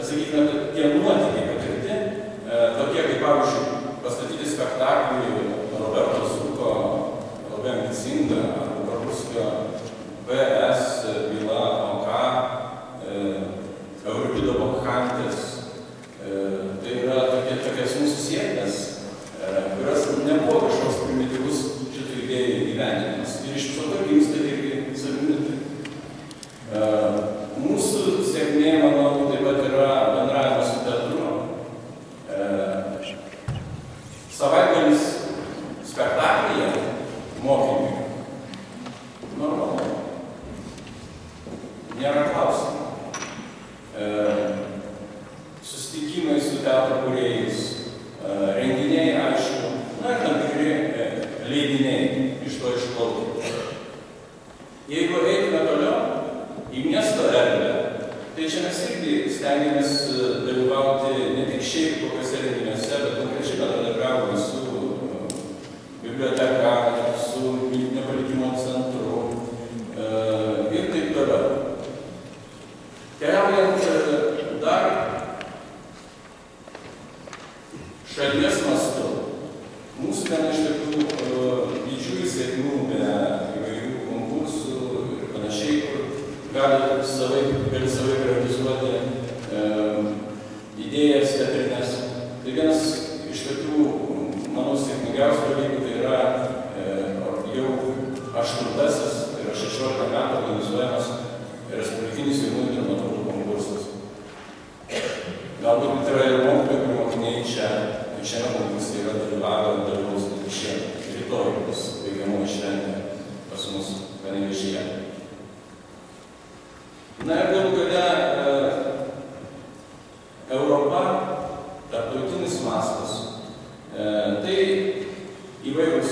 Pasakykime, tie nuotykiai patirti, tokie teatro kūrėjus, renginiai, aišku, na ir tam tikri leidiniai iš to išplaukia. Jeigu eitume toliau į miesto erdvę, tai čia mes irgi stengiamės dalyvauti ne tik šiaip kokiuose renginiuose, bet konkrečiai bendradarbiavome su biblioteka, su Militinio palikimo centru ir taip toliau. Keliaujant dar šalies mastu, mūsų viena iš tokių didžiųjų sėkmių be įvairių konkursų ir panašiai, kur gali savai realizuoti idėjas teatrinės. Tai vienas iš tokių, manau, sėkmingiausių dalykų tai yra jau 8-asis, tai yra 16 metų organizuojamas Respublikinis jaunųjų dramaturgų konkursas. Galbūt yra ir mokytojai, kurių mokiniai šiame konkurse yra dalyvavę ir dalyvaus rytoj bus baigiamoji šventė pas mus Panevėžyje. Na ir galų gale Europa, tarptautinis mastas. Tai įvairūs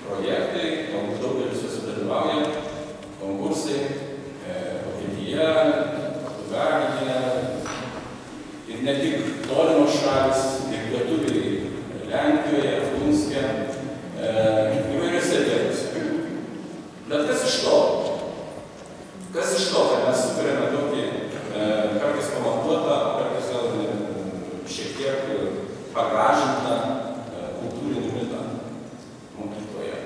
projektai, daugelis juose dalyvauja, konkursai, Vokietija, Portugalija ir ne tik tolimos šalis, ir lietuviai Lenkijoje, Punske, įvairiose vietose. Bet kas iš to? Kas iš to, kad mes sukuriame tokį kartais pamatuotą, kartais gal šiek tiek pagražintą kultūrinį mitą mokykloje?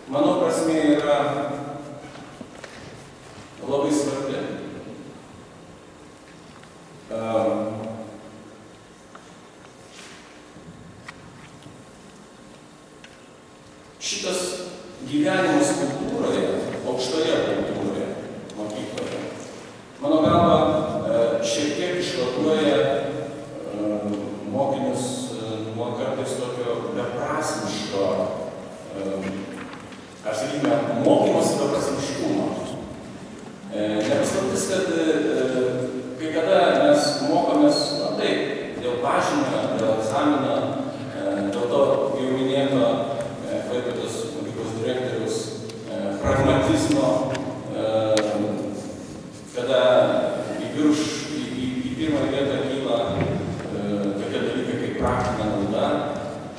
Mano prasmė yra labai svarbi. Šitas gyvenimas kultūroje, aukštoje kultūroje, mokykloje, mano galva, šiek tiek išvaduoja mokinius nuo kartais tokio beprasmiško, ar sakykime, mokymosi beprasmiškumo. Nepaslaptis, kad kai kada mes mokomės, na taip, dėl pažymio, dėl egzamino, dėl to jau minėto Klaipėdos mokyklos direktoriaus pragmatizmo, kada į pirmą vietą kyla tokie dalykai kaip praktinė nauda.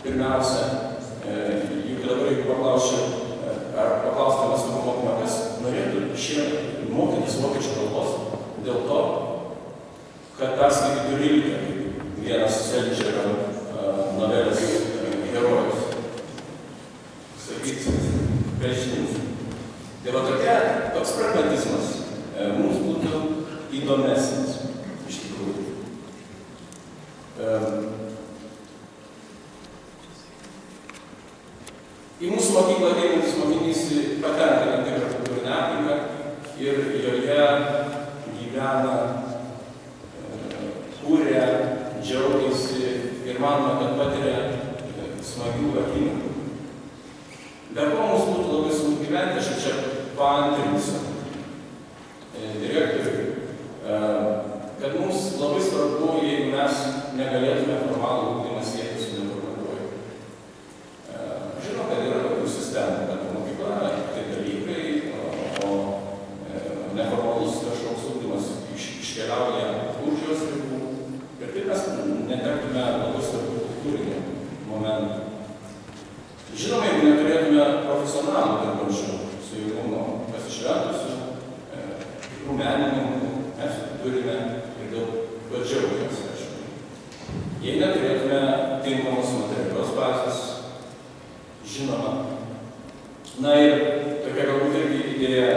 Pirmiausia, juk dabar jeigu paklaustume savo mokymo, kas norėtų mokytis vokiečių kalbos dėl to, kad perskaitytų Rilkę, kaip vienas Selčerio novelės herojus. Sakyti, Brežnevas. Tai va toks pragmatizmas mums būtų įdomesnis, iš tikrųjų. Į mūsų mokyklą ateinantis mokinys patenka tam tikrą kultūrinę aplinką ir joje gyvena, kūrė, džiaugiasi ir manoma, kad patiria smagių akimirkų. Be ko mums būtų labai sunku gyventi, aš čia paantrinsiu direktoriui, kad mums labai svarbu, jeigu mes negalėtume formalų ugdymą sieti su neformaluoju. Žinau, kad yra tokių sistemų, kad mokykla, tai dalykai, o neformalus kažkoks ugdymas iškeliauja už jos ribų ir taip mes netektume labai svarbių kultūrinių momentų. Žinoma, jeigu neturėtume profesionalų dirbančių su jaunimu, pasišventusių, tikrų menininkų, mes turime ir daug džiaugiamės, aišku. Jei neturėtume tinkamos materialios bazės, žinoma. Na ir tokia galbūt irgi idėja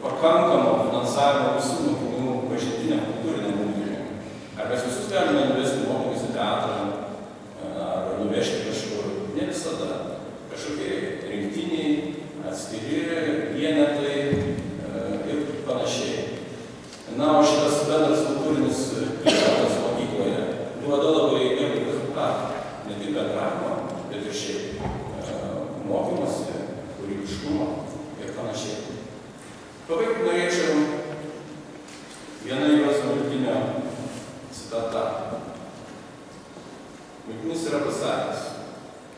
pakankamo finansavimo visų mokinių bažnytiniam kultūriniam ugdymui. Ar mes visus galime nuvesti mokinius į teatrą, ar nuvežti kažkur? Ne visada. Kažkokie rinktiniai, atskiri, vienetai ir panašiai. Na, o šitas bendras kultūrinis klimatas mokykloje duoda labai gerų rezultatų. Ne tik bendravimo, bet ir šiaip mokymosi, kūrybiškumo ir panašiai. Pabaigti norėčiau vieną Juozo Miltinio yra pasakęs,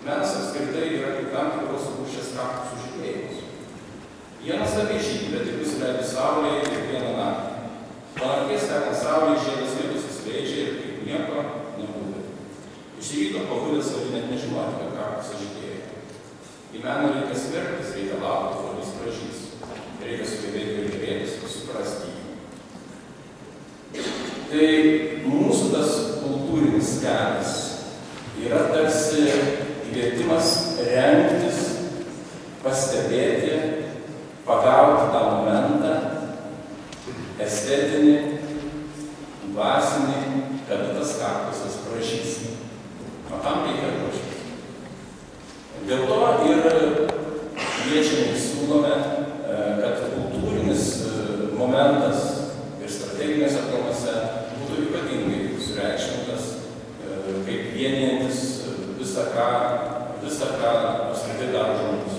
menas apskritai yra kaip tam tikros rūšies kaktusų žydėjimas. Jie nuostabiai žydi, bet tik nusileidus saulėje kiekvieną naktį. Palankies tekant saulėje žiedas vėl susiskleidžia ir kaip nieko nebūtų. Iš ryto pabudęs saulė net nežinoti, kad kaktusas žydėjo. Į meną reikia svertis, reikia laukti, kol jis pražys. Reikia sugebėti ir žiūrėtis, suprasti jį. Tai mūsų tas kultūrinis kelias yra tarsi kvietimas rengtis, pastebėti, pagauti tą momentą, estetinį, dvasinį, kada tas kaktusas pražys. O tam reikia ruoštis. Dėl to ir kviečiame, siūlome, kad kultūrinis momentas ir strateginėse planuose būtų ypatingai sureikšmintas, kaip vienijantis visą ką apskritai daro žmogus.